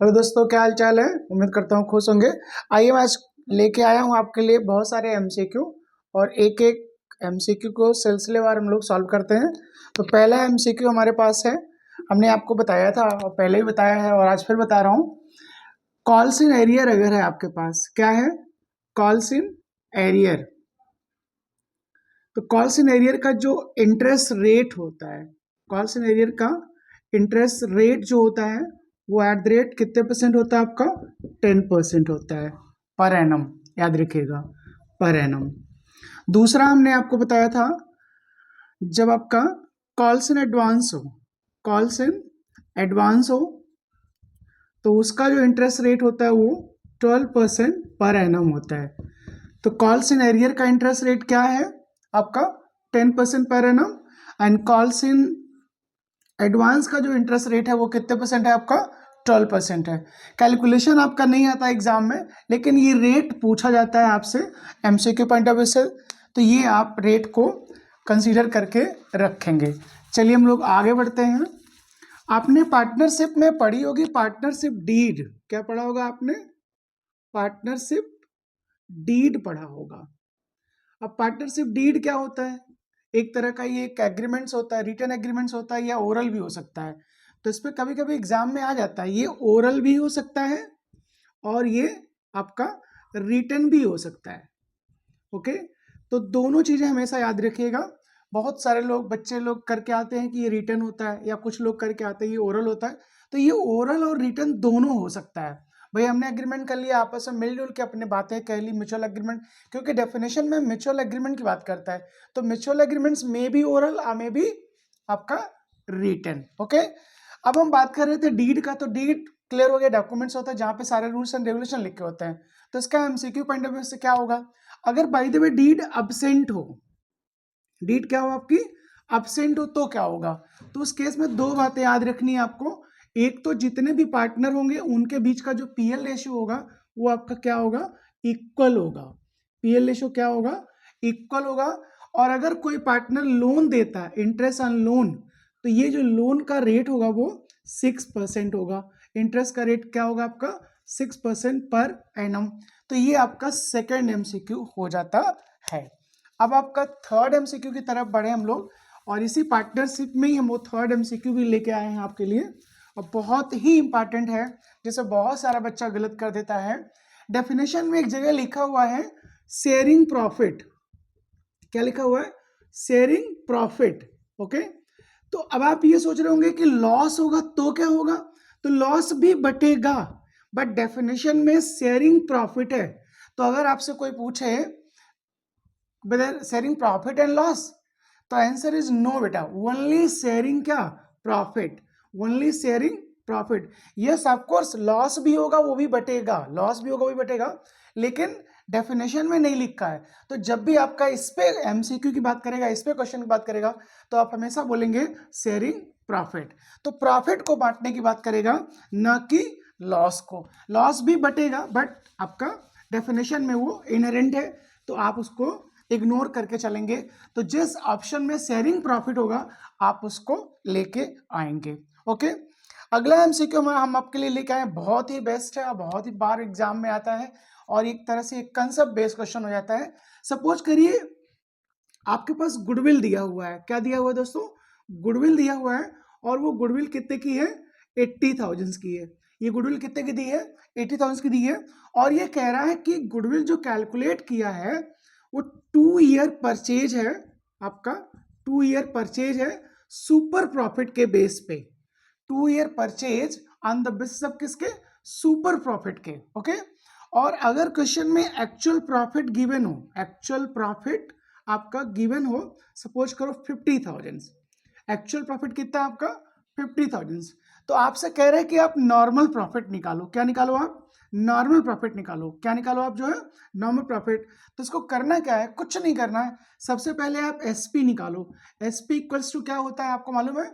Hello दोस्तों, क्या हाल चाल है। उम्मीद करता हूँ खुश होंगे। आइए, मैं आज लेके आया हूँ आपके लिए बहुत सारे एमसीक्यू और एक एक एमसीक्यू को सिलसिलेवार हम लोग सॉल्व करते हैं। तो पहला एमसीक्यू हमारे पास है, हमने आपको बताया था और पहले ही बताया है और आज फिर बता रहा हूँ। कॉल्स इन एरियर अगर है आपके पास, क्या है? Calls in arrear. तो कॉल्स इन एरियर का जो इंटरेस्ट रेट होता है, कॉल्स इन एरियर का इंटरेस्ट रेट जो होता है वो एट द रेट कितने परसेंट होता है आपका? 10% होता है पर एनम। याद रखिएगा, पर एनम। दूसरा हमने आपको बताया था, जब आपका कॉल्स इन एडवांस हो, कॉल्स इन एडवांस हो तो उसका जो इंटरेस्ट रेट होता है वो 12% पर एनम होता है। तो कॉल्स इन एरियर का इंटरेस्ट रेट क्या है आपका? 10% per annum. And calls in advance का जो इंटरेस्ट रेट है वो कितने परसेंट है आपका? 12% है। कैलकुलेशन आपका नहीं आता एग्जाम में, लेकिन ये रेट पूछा जाता है आपसे एमसीक्यू पॉइंट ऑफ व्यू से, तो ये आप रेट को कंसीडर करके रखेंगे। चलिए हम लोग आगे बढ़ते हैं। आपने पार्टनरशिप में पढ़ी होगी पार्टनरशिप डीड। क्या पढ़ा होगा आपने? पार्टनरशिप डीड पढ़ा होगा। अब पार्टनरशिप डीड क्या होता है? एक तरह का ये एक एग्रीमेंट्स होता है, रिटन एग्रीमेंट्स होता है या ओरल भी हो सकता है। तो इस पर कभी कभी एग्जाम में आ जाता है, ये ओरल भी हो सकता है और ये आपका रिटन भी हो सकता है। ओके, तो दोनों चीजें हमेशा याद रखिएगा। बहुत सारे लोग, बच्चे लोग करके आते हैं कि ये रिटन होता है, या कुछ लोग करके आते हैं ये ओरल होता है। तो ये ओरल और रिटन दोनों हो सकता है। भाई हमने एग्रीमेंट कर लिया, आपस में मिलजुल के अपने बातें कह ली, म्यूचुअल एग्रीमेंट, क्योंकि डेफिनेशन में म्यूचुअल एग्रीमेंट की बात करता है। तो म्यूचुअल एग्रीमेंट्स में भी ओरल, में भी आपका रिटन। ओके, अब हम बात कर रहे थे डीड का। तो डीड क्लियर हो गया, डॉक्यूमेंट्स होता है जहां पे सारे रूल्स एंड रेगुलेशन लिखे होते हैं। तो इसका एमसीक्यू पॉइंट ऑफ व्यू से क्या होगा? अगर by the way deed absent हो, डीड क्या हो आपकी? अब्सेंट हो, तो क्या होगा? तो उस केस में दो बातें याद रखनी है आपको। एक तो जितने भी पार्टनर होंगे उनके बीच का जो पीएल रेशियो होगा वो आपका क्या होगा? इक्वल होगा। पीएल रेशियो क्या होगा? इक्वल होगा। और अगर कोई पार्टनर लोन देता है, इंटरेस्ट ऑन लोन, तो ये जो लोन का रेट होगा वो 6% होगा। इंटरेस्ट का रेट क्या होगा आपका? 6% पर एनम। तो ये आपका सेकेंड एमसीक्यू हो जाता है। अब आपका थर्ड एमसीक्यू की तरफ बढ़े हम लोग, और इसी पार्टनरशिप में ही हम वो थर्ड एमसीक्यू भी लेके आए हैं आपके लिए, और बहुत ही इंपॉर्टेंट है, जिसे बहुत सारा बच्चा गलत कर देता है। डेफिनेशन में एक जगह लिखा हुआ है शेयरिंग प्रॉफिट। क्या लिखा हुआ है? Sharing profit. ओके, तो अब आप ये सोच रहे होंगे कि लॉस होगा तो क्या होगा? तो लॉस भी बटेगा, बट डेफिनेशन में शेयरिंग प्रॉफिट है। तो अगर आपसे कोई पूछे whether sharing profit and loss, तो आंसर इज नो बेटा, ओनली शेयरिंग क्या? Profit. Only sharing profit. Yes of course loss भी होगा वो भी बटेगा, लॉस भी होगा वो भी बटेगा, लेकिन डेफिनेशन में नहीं लिखा है। तो जब भी आपका इस पे एमसीक्यू की बात करेगा, इस पे क्वेश्चन की बात करेगा, तो आप हमेशा बोलेंगे शेयरिंग प्रॉफिट। तो प्रॉफिट को बांटने की बात करेगा, ना कि लॉस को। लॉस भी बटेगा बट आपका डेफिनेशन में वो इनहेरेंट है, तो आप उसको इग्नोर करके चलेंगे। तो जिस ऑप्शन में शेयरिंग प्रॉफिट होगा आप उसको लेके आएंगे। ओके, अगला एमसीक्यू हम आपके लिए लेके आए, बहुत ही बेस्ट है और बहुत ही बार एग्जाम में आता है, और एक तरह से एक कंसेप्ट बेस्ड क्वेश्चन हो जाता है। सपोज करिए आपके पास गुडविल दिया हुआ है। क्या दिया हुआ है दोस्तों? गुडविल दिया हुआ है, और वो गुडविल कितने की है? 80,000 की है। ये गुडविल कितने की दी है? 80,000 की दी है। और ये कह रहा है कि गुडविल जो कैलकुलेट किया है वो 2 ईयर परचेज है आपका, 2 ईयर परचेज है सुपर प्रॉफिट के बेस पे। 2 year purchase on the basis of किसके? सुपर प्रॉफिट के। ओके, और अगर क्वेश्चन में एक्चुअल प्रॉफिट गिवन हो, एक्चुअल प्रॉफिट आपका गिवन हो, सपोज करो 50,000, एक्चुअल प्रॉफिट कितना है आपका? 50,000। तो आपसे कह रहे हैं कि आप नॉर्मल प्रॉफिट निकालो। क्या निकालो आप? नॉर्मल प्रॉफिट निकालो। क्या निकालो आप? जो है नॉर्मल प्रॉफिट। तो इसको करना क्या है? कुछ नहीं करना है, सबसे पहले आप एसपी निकालो। एसपी इक्वल्स टू क्या होता है आपको मालूम है?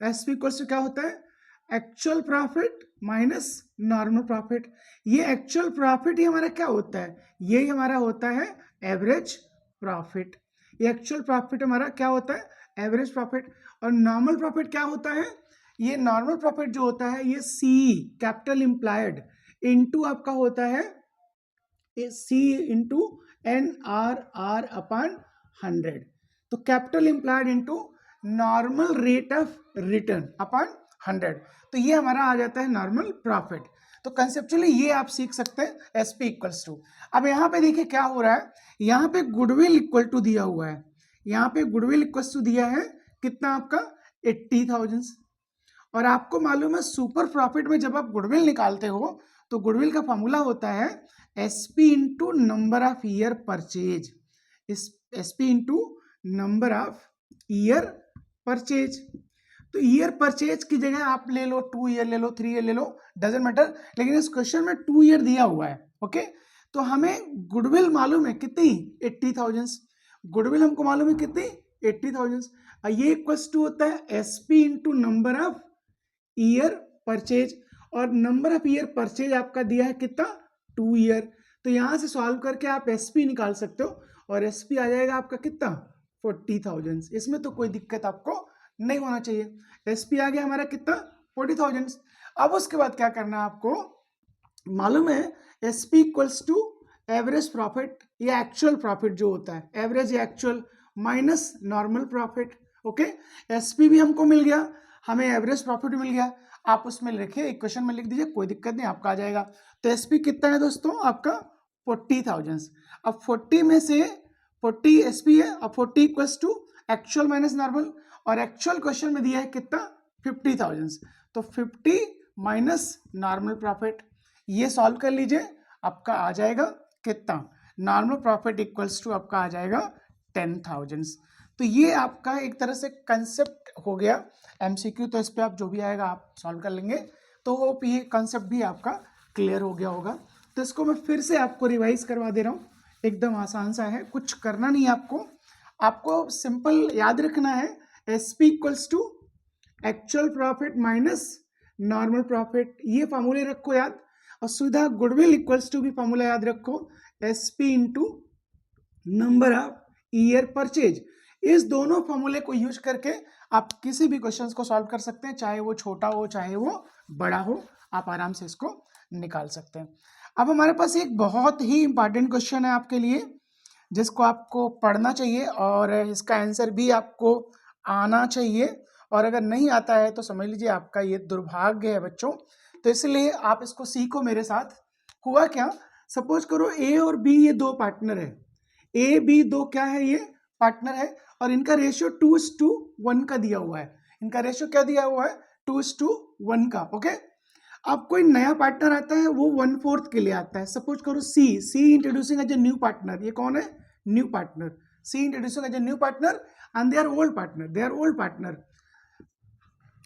एसपी इक्वल्स टू क्या होता है? Actual profit minus normal profit. ये एक्चुअल प्रॉफिट ही हमारा क्या होता है? ये हमारा होता है एवरेज प्रॉफिट। ये एक्चुअल प्रॉफिट हमारा क्या होता है? Average profit. और नॉर्मल प्रॉफिट क्या होता है? ये नॉर्मल प्रॉफिट जो होता है ये सी कैपिटल इम्प्लायड इनटू आपका होता है सी इंटू एन आर अपॉन 100। तो capital employed into normal rate of return upon 100, तो ये हमारा आ जाता है नॉर्मल प्रॉफिट। तो कंसेप्चुअली ये आप सीख सकते हैं एस पी इक्वल्स टू। अब यहाँ पे देखिए क्या हो रहा है, यहाँ पे गुडविल इक्वल टू दिया हुआ है, यहाँ पे गुडविल इक्वल्स टू दिया है कितना आपका 80,000। और आपको मालूम है सुपर प्रॉफिट में जब आप गुडविल निकालते हो तो गुडविल का फॉर्मूला होता है SP into number of year purchase, SP into number of year purchase. तो ईयर परचेज की जगह आप ले लो 2 ईयर ले लो 3 ईयर ले लो, डजेंट मैटर, लेकिन इस क्वेश्चन में 2 ईयर दिया हुआ है। ओके, तो हमें गुडविल मालूम है कितनी 80,000, गुडविल हमको मालूम है कितनी 80,000। ये इक्वल्स टू होता है SP into number of year purchase, और नंबर ऑफ ईयर परचेज आपका दिया है कितना 2 ईयर। तो यहां से सॉल्व करके आप एसपी निकाल सकते हो और एसपी आ जाएगा आपका कितना 40,000। इसमें तो कोई दिक्कत आपको नहीं होना चाहिए। एसपी आ गया हमारा कितना 40,000। अब उसके बाद क्या करना है आपको मालूम है SP equals to average profit या एक्चुअल प्रॉफिट जो होता है, एवरेज या actual minus normal profit. Okay, SP भी हमको मिल गया, हमें एवरेज प्रॉफिट मिल गया, आप उसमें लिखिए इक्वेशन में लिख दीजिए, कोई दिक्कत नहीं, आपका आ जाएगा। तो एसपी कितना है दोस्तों आपका 40,000। अब 40 में से 40 एसपी है, अब 40 equals to actual minus normal, और एक्चुअल क्वेश्चन में दिया है कितना 50,000, तो 50 माइनस नॉर्मल प्रॉफिट, ये सॉल्व कर लीजिए, आपका आ जाएगा कितना नॉर्मल प्रॉफिट इक्वल्स टू आपका आ जाएगा 10,000। तो ये आपका एक तरह से कंसेप्ट हो गया एमसीक्यू, तो इस पे आप जो भी आएगा आप सॉल्व कर लेंगे। तो होप ये कंसेप्ट भी आपका क्लियर हो गया होगा। तो इसको मैं फिर से आपको रिवाइज करवा दे रहा हूँ, एकदम आसान सा है, कुछ करना नहीं है आपको, आपको सिंपल याद रखना है SP equals to actual profit minus normal profit, ये फॉर्मूले रखो याद। और सुविधा गुडविल इक्वल्स टू भी फॉर्मूला याद रखो, SP into number of year purchase. इस दोनों फॉर्मूले को यूज करके आप किसी भी क्वेश्चंस को सॉल्व कर सकते हैं, चाहे वो छोटा हो चाहे वो बड़ा हो, आप आराम से इसको निकाल सकते हैं। अब हमारे पास एक बहुत ही इंपॉर्टेंट क्वेश्चन है आपके लिए, जिसको आपको पढ़ना चाहिए और इसका आंसर भी आपको आना चाहिए, और अगर नहीं आता है तो समझ लीजिए आपका ये दुर्भाग्य है बच्चों। तो इसलिए आप इसको सीखो मेरे साथ। हुआ क्या, सपोज करो ए और बी ये दो पार्टनर है, ए बी दो क्या है ये पार्टनर है, और इनका रेशियो 2:1 का दिया हुआ है, इनका रेशियो क्या दिया हुआ है 2:1 का। ओके, अब कोई नया पार्टनर आता है वो 1/4 के लिए आता है, सपोज करो she introducing as a new partner, ये कौन है new partner, she introducing as a new partner and they are old partner, they are old partner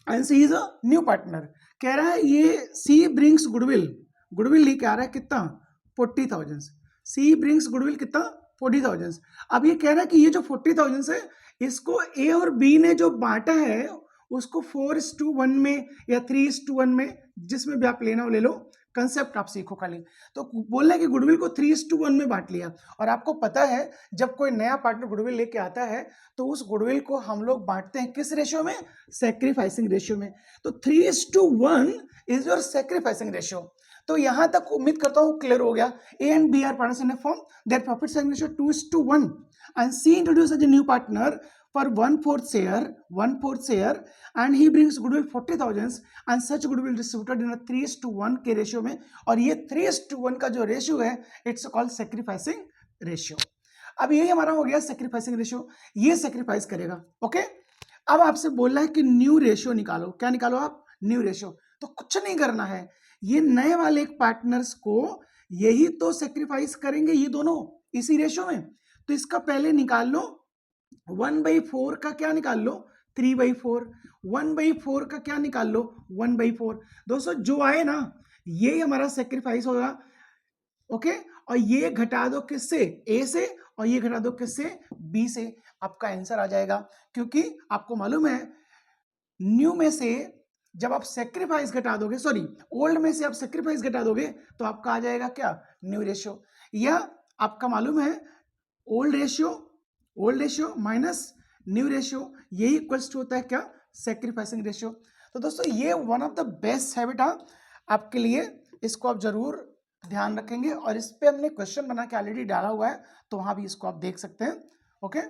and she is a new partner. कह रहा है ये सी ब्रिंग्स गुडविल, गुडविल लेके आ रहा है कितना 40,000, सी ब्रिंग्स गुडविल कितना 40,000। अब ये कह रहा है कि ये जो 40,000 है इसको ए और बी ने जो बांटा है उसको 4:1 में या 3:1 में, जिसमें भी आप लेना हो ले लो, कंसेप्ट आप सीखो खाली। तो बोल रहे हैं कि गुडविल को 3:1 में बांट लिया, और आपको पता है जब कोई नया पार्टनर गुडविल लेके आता है तो उस गुडविल को हम लोग बांटते हैं किस रेशियो में, सैक्रिफाइसिंग रेशियो में। तो 3:1 इज योर सैक्रिफाइसिंग रेशियो। तो यहां तक उम्मीद करता हूं क्लियर हो गया। A and B are partners in a firm, their profit sharing ratio 2:1 and C introduces a new partner for 1/4 share and he brings goodwill 40,000 and such goodwill distributed in a 3:1 के ratio में, और ये 3:1 का जो ratio है it's called sacrificing ratio. अब ये हमारा हो गया सैक्रिफाइसिंग रेशियो, ये सैक्रिफाइस करेगा। ओके, अब आपसे बोल रहा है कि न्यू रेशियो निकालो, क्या निकालो आप न्यू रेशियो। तो कुछ नहीं करना है, ये नए वाले पार्टनर्स को यही तो सैक्रिफाइस करेंगे, ये दोनों इसी रेशियो में। तो इसका पहले निकाल लो 1/4 का क्या निकाल लो 3/4, 1/4 का क्या निकाल लो 1/4। दोस्तों जो आए ना ये हमारा सेक्रीफाइस होगा। ओके, और ये घटा दो किससे ए से, और ये घटा दो किससे बी से, आपका आंसर आ जाएगा। क्योंकि आपको मालूम है न्यू में से जब आप सेक्रीफाइस घटा दोगे, सॉरी ओल्ड में से आप सेक्रीफाइस घटा दोगे तो आपका आ जाएगा क्या न्यू रेशियो, या आपका मालूम है old ratio minus new ratio, यही इक्वल्स टू होता है क्या सैक्रिफाइसिंग रेशियो। तो दोस्तों ये one of the best habit है आपके लिए, इसको आप जरूर ध्यान रखेंगे। और इस पे हमने क्वेश्चन बना के ऑलरेडी डाला हुआ है, तो वहां भी इसको आप देख सकते हैं। ओके।